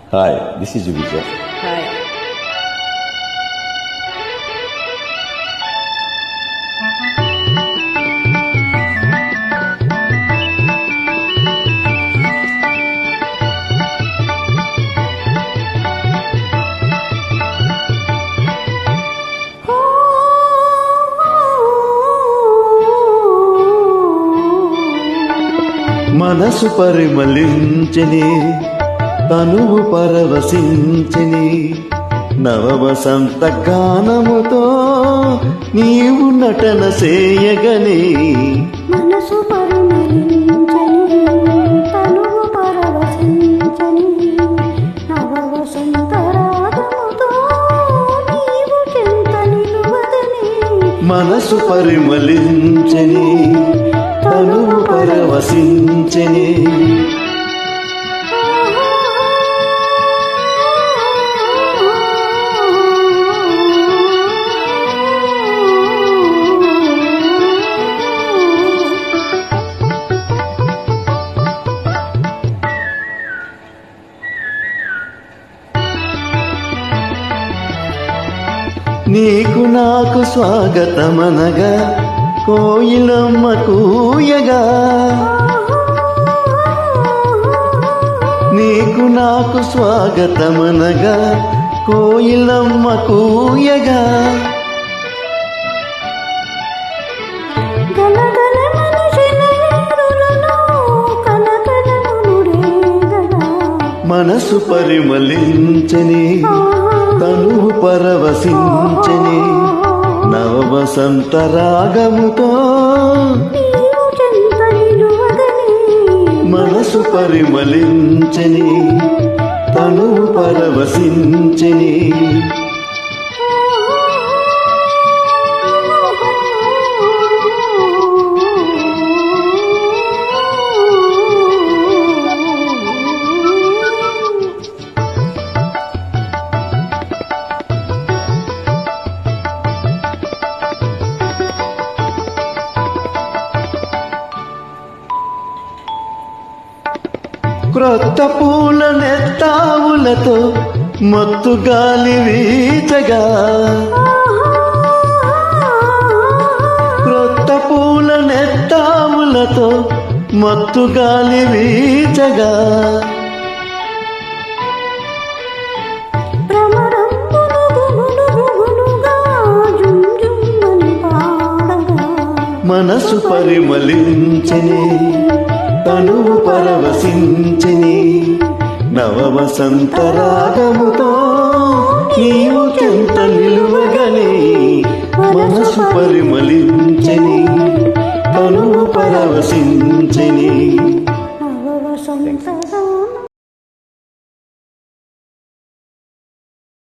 Hi, this is Vijay. Hi. మనసు పరిమళించని తనువు పరవశించని నవవసంత గానముతో నీవు నటన చేయగని మనసు పరిమళించని తనువు పరవశించని నవవసంత రాగముతో నీవు చెంత నిలువదని మనసు పరిమళించని తనువు పరవశించని నీకు నాకు స్వాగతమనగా కోయిలమ్మ కూయగా నీకు నాకు స్వాగతమనగా కోయిలమ్మ కూయగా మనసు పరిమళించని తనువు పరవశించని నవవసంత రాగముతో మనసు పరిమళించని తనువు పరవశించని క్రొత్త పూల నెత్తావులతో మత్తు గాలి వీచగా క్రొత్త పూల నెత్తావులతో మత్తు గాలి వీచగా మనసు పరిమళించని తనువు పరవశించని నవవసంత రాగముతో నీవు చెంత నిలువగని మనసు పరిమళించని తనువు పరవశించని నవవసంత